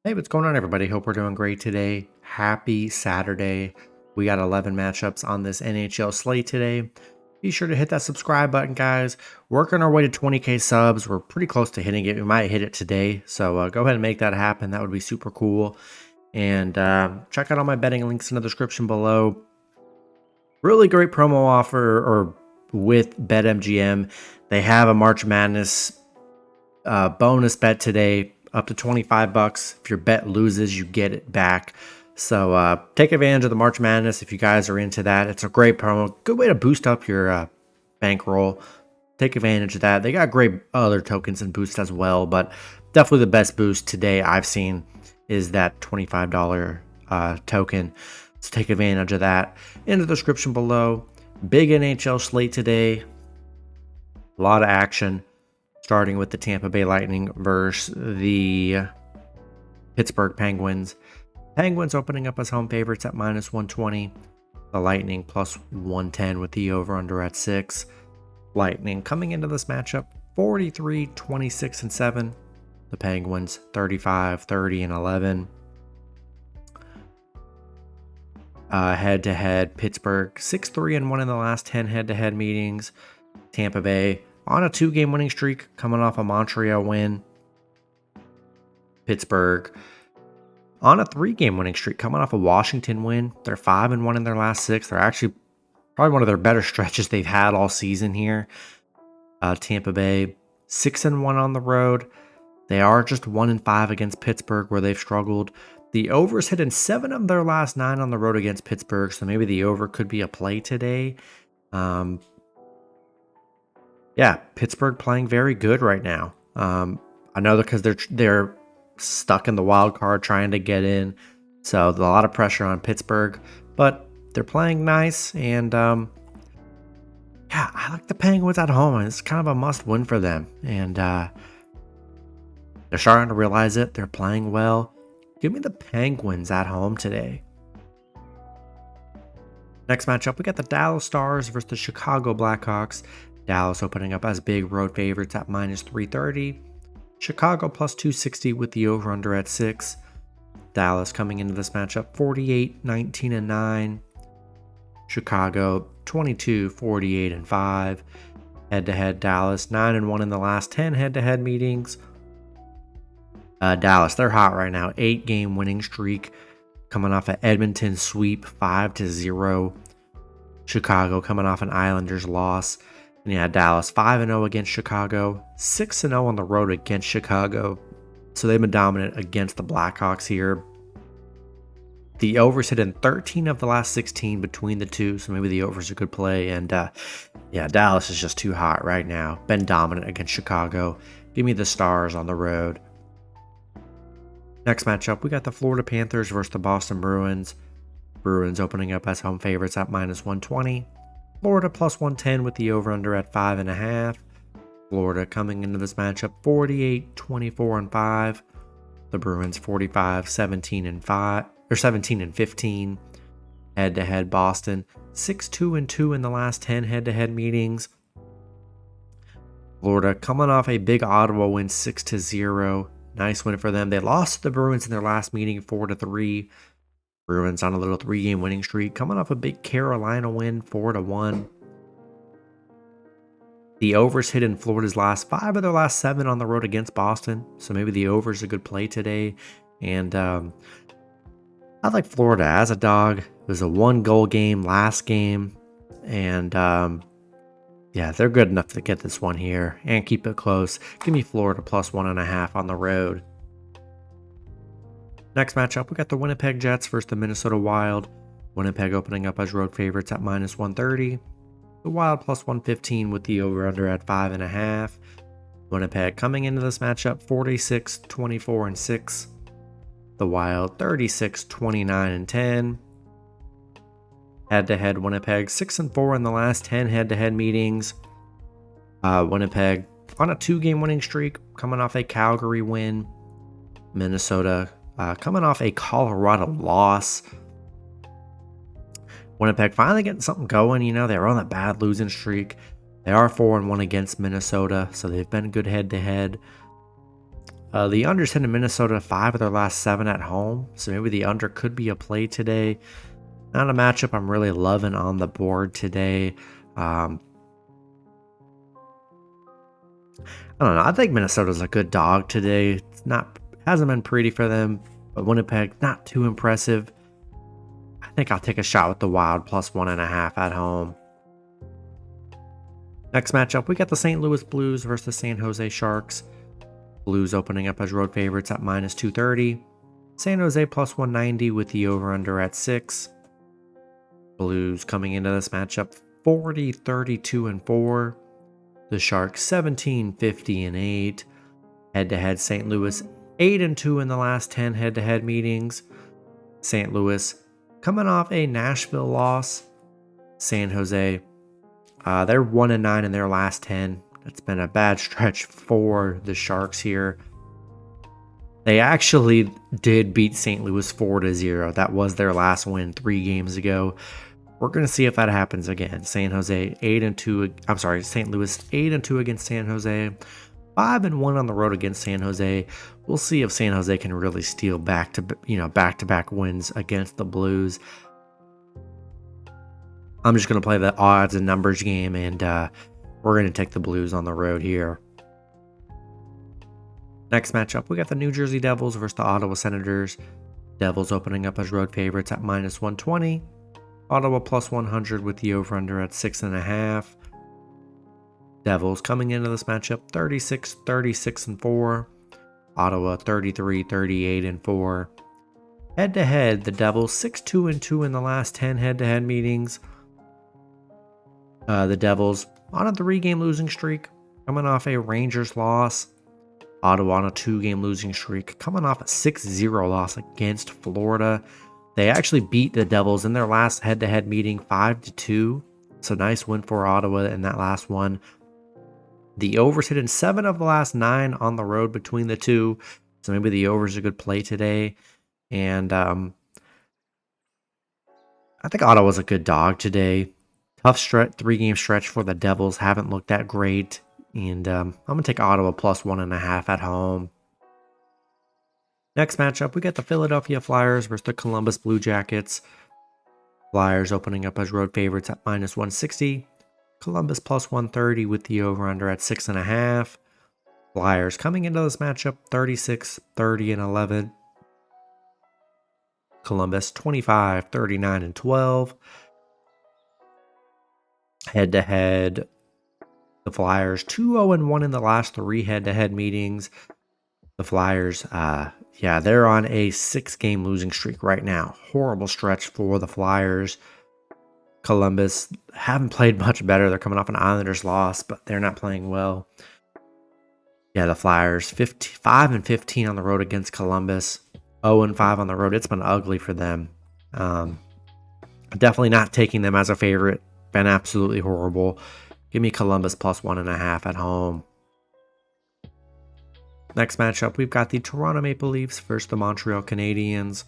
Hey, what's going on, everybody? Hope we're doing great today. Happy Saturday. We got 11 matchups on this NHL slate today. Be sure to hit that subscribe button, guys. Working our way to 20K subs. We're pretty close to hitting it. We might hit it today. So go ahead and make that happen. That would be super cool. And check out all my betting links in the description below. Really great promo offer or with BetMGM. They have a March Madness bonus bet today, up to $25. If your bet loses, you get it back. So take advantage of the March Madness if you guys are into that. It's a great promo. Good way to boost up your bankroll. Take advantage of that. They got great other tokens and boosts as well, but definitely the best boost today I've seen is that $25 token. So take advantage of that. In the description below, big NHL slate today. A lot of action, starting with the Tampa Bay Lightning versus the Pittsburgh Penguins. Penguins opening up as home favorites at -120. The Lightning plus 110 with the over-under at 6. Lightning coming into this matchup 43, 26, and 7. The Penguins 35, 30, and 11. Head-to-head, Pittsburgh 6-3 and 1 in the last 10 head-to-head meetings. Tampa Bay on a 2-game winning streak, coming off a Montreal win. Pittsburgh on a 3-game winning streak, coming off a Washington win. They're 5-1 in their last 6. They're actually probably one of their better stretches they've had all season here. Tampa Bay 6-1 on the road. They are just 1-5 against Pittsburgh, where they've struggled. The over's hit in 7 of their last 9 on the road against Pittsburgh, so maybe the over could be a play today. Yeah, Pittsburgh playing very good right now. I know because they're stuck in the wild card trying to get in, so there's a lot of pressure on Pittsburgh, but they're playing nice, and yeah, I like the Penguins at home. It's kind of a must-win for them, and they're starting to realize it. They're playing well. Give me the Penguins at home today. Next matchup, we got the Dallas Stars versus the Chicago Blackhawks. Dallas opening up as big road favorites at -330. Chicago plus 260 with the over-under at 6. Dallas coming into this matchup 48, 19, and 9. Chicago 22, 48, and 5. Head-to-head, Dallas 9-1 in the last 10 head-to-head meetings. Dallas, they're hot right now. 8-game winning streak, coming off an Edmonton sweep, 5-0. Chicago coming off an Islanders loss. And yeah, Dallas 5-0 against Chicago, 6-0 on the road against Chicago. So they've been dominant against the Blackhawks here. The overs hit in 13 of the last 16 between the two, so maybe the overs a good play. And yeah, Dallas is just too hot right now. Been dominant against Chicago. Give me the Stars on the road. Next matchup, we got the Florida Panthers versus the Boston Bruins. Bruins opening up as home favorites at -120. Florida plus 110 with the over-under at 5.5. Florida coming into this matchup 48, 24, and 5. The Bruins 45, 17, and 5, or 17 and 15. Head-to-head, Boston 6-2 and 2 in the last 10 head-to-head meetings. Florida coming off a big Ottawa win 6-0. Nice win for them. They lost to the Bruins in their last meeting 4-3. Bruins on a little 3-game winning streak, coming off a big Carolina win 4-1. The overs hit in Florida's last 5 of their last 7 on the road against Boston, so maybe the overs a good play today. And I like Florida as a dog. It was a 1-goal game last game, and yeah, they're good enough to get this one here and keep it close. Give me Florida plus 1.5 on the road. Next matchup, we got the Winnipeg Jets versus the Minnesota Wild. Winnipeg opening up as road favorites at -130. The Wild plus 115 with the over-under at 5.5. Winnipeg coming into this matchup 46, 24, and 6. The Wild 36, 29, and 10. Head-to-head, Winnipeg 6-4 in the last 10 head-to-head meetings. Winnipeg on a 2-game winning streak, coming off a Calgary win. Minnesota coming off a Colorado loss. Winnipeg finally getting something going. You know, they were on a bad losing streak. They are 4-1 against Minnesota, so they've been good head-to-head. The under's hit in Minnesota 5 of their last 7 at home, so maybe the under could be a play today. Not a matchup I'm really loving on the board today. I don't know. I think Minnesota's a good dog today. Hasn't been pretty for them, but Winnipeg not too impressive. I think I'll take a shot with the Wild plus 1.5 at home. Next matchup, we got the St. Louis Blues versus the San Jose Sharks. Blues opening up as road favorites at minus 230. San Jose plus 190 with the over-under at 6. Blues coming into this matchup 40-32-4. The Sharks 17-50-8. Head-to-head St. Louis 8-2 in the last 10 head-to-head meetings. St. Louis coming off a Nashville loss. San Jose, they're 1-9 in their last 10. It's been a bad stretch for the Sharks here. They actually did beat St. Louis 4-0. That was their last win 3 games ago. We're going to see if that happens again. St. Louis 8-2 against San Jose. 5-1 on the road against San Jose. We'll see if San Jose can really steal back-to-back wins against the Blues. I'm just going to play the odds and numbers game, and we're going to take the Blues on the road here. Next matchup, we got the New Jersey Devils versus the Ottawa Senators. Devils opening up as road favorites at minus 120. Ottawa plus 100 with the over-under at 6.5. Devils coming into this matchup 36-36-4. Ottawa 33-38-4. Head-to-head, the Devils 6-2-2 in the last 10 head-to-head meetings. The Devils on a 3-game losing streak, coming off a Rangers loss. Ottawa on a 2-game losing streak, coming off a 6-0 loss against Florida. They actually beat the Devils in their last head-to-head meeting 5-2. So nice win for Ottawa in that last one. The overs hit in 7 of the last 9 on the road between the two. So maybe the over's a good play today. And I think Ottawa's a good dog today. Tough 3-game stretch for the Devils. Haven't looked that great. And I'm going to take Ottawa plus 1.5 at home. Next matchup, we got the Philadelphia Flyers versus the Columbus Blue Jackets. Flyers opening up as road favorites at minus 160. Columbus plus 130 with the over-under at 6.5. Flyers coming into this matchup 36-30-11. Columbus 25-39-12. Head-to-head, the Flyers 2-0-1 in the last 3 head-to-head meetings. The Flyers, they're on a 6-game losing streak right now. Horrible stretch for the Flyers. Columbus haven't played much better. They're coming off an Islanders loss, but they're not playing well. Yeah, the Flyers 5-15 on the road against Columbus. 0-5 on the road. It's been ugly for them. Definitely not taking them as a favorite. Been absolutely horrible. Give me Columbus plus 1.5 at home. Next matchup, we've got the Toronto Maple Leafs versus the Montreal Canadiens.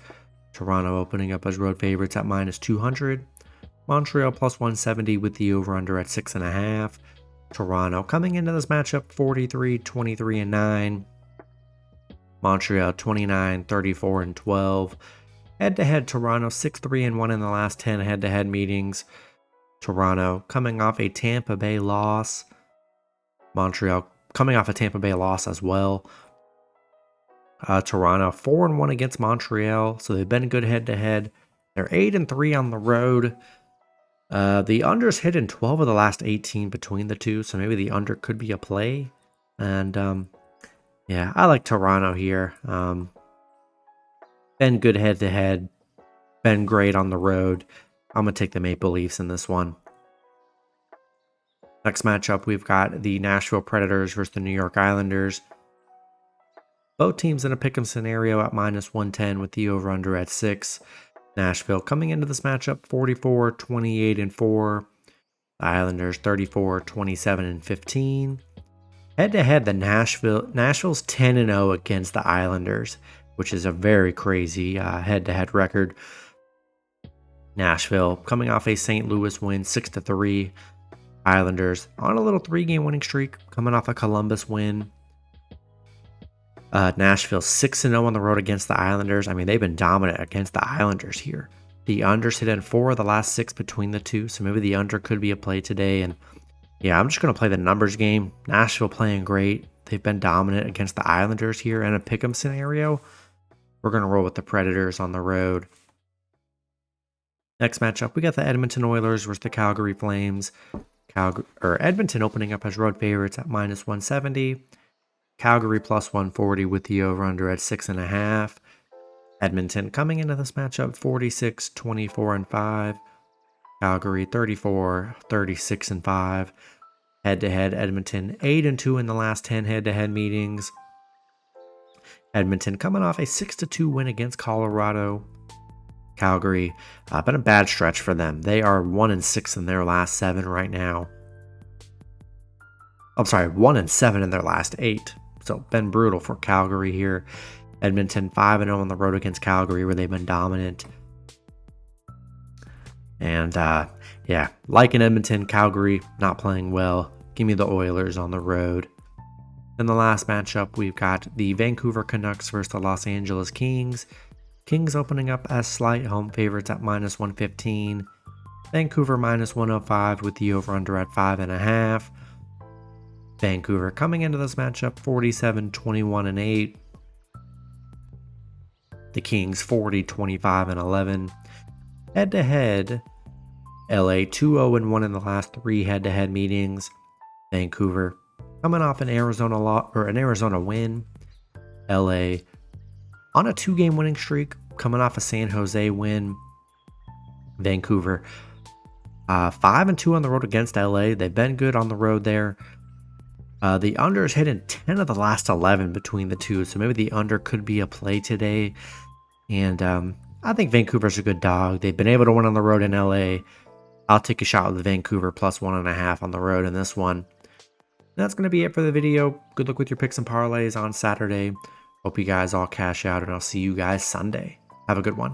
Toronto opening up as road favorites at minus 200. Montreal plus 170 with the over-under at 6.5. Toronto coming into this matchup 43-23-9. Montreal 29-34-12. Head-to-head, Toronto 6-3-1 in the last 10 head-to-head meetings. Toronto coming off a Tampa Bay loss. Montreal coming off a Tampa Bay loss as well. Toronto 4-1 against Montreal, so they've been good head-to-head. They're 8-3 on the road. The under's hit in 12 of the last 18 between the two, so maybe the under could be a play. And I like Toronto here. Been good head-to-head. Been great on the road. I'm going to take the Maple Leafs in this one. Next matchup, we've got the Nashville Predators versus the New York Islanders. Both teams in a pick'em scenario at minus 110 with the over-under at 6. Nashville coming into this matchup 44-28-4. The Islanders 34-27-15. Head-to-head, the Nashville's 10-0 against the Islanders, which is a very crazy head-to-head record. Nashville coming off a St. Louis win 6-3. Islanders on a little 3-game winning streak, coming off a Columbus win. Nashville 6-0 on the road against the Islanders. I mean, they've been dominant against the Islanders here. The unders hit in 4 of the last 6 between the two, so maybe the under could be a play today. And yeah, I'm just going to play the numbers game. Nashville playing great. They've been dominant against the Islanders here in a pick'em scenario. We're going to roll with the Predators on the road. Next matchup, we got the Edmonton Oilers versus the Calgary Flames. Edmonton opening up as road favorites at -170. Calgary +140 with the over-under at 6.5. Edmonton coming into this matchup 46, 24, and 5. Calgary 34, 36, and 5. Head-to-head, Edmonton 8-2 in the last 10 head-to-head meetings. Edmonton coming off a 6-2 win against Colorado. Calgary, been a bad stretch for them. They are 1-6 in their last 7 right now. I'm sorry, 1-7 in their last 8. So been brutal for Calgary here. Edmonton 5-0 on the road against Calgary, where they've been dominant. And yeah, like in Edmonton, Calgary not playing well. Give me the Oilers on the road. In the last matchup, we've got the Vancouver Canucks versus the Los Angeles Kings. Kings opening up as slight home favorites at -115. Vancouver -105 with the over-under at 5.5. Vancouver coming into this matchup 47, 21, and 8. The Kings 40, 25, and 11. Head-to-head, LA 2-0-1 in the last 3 head-to-head meetings. Vancouver coming off an Arizona win. LA on a 2-game winning streak, coming off a San Jose win. Vancouver 5-2 on the road against LA. They've been good on the road there. The under is hitting 10 of the last 11 between the two, so maybe the under could be a play today. And I think Vancouver's a good dog. They've been able to win on the road in LA. I'll take a shot with Vancouver +1.5 on the road in this one. That's going to be it for the video. Good luck with your picks and parlays on Saturday. Hope you guys all cash out, and I'll see you guys Sunday. Have a good one.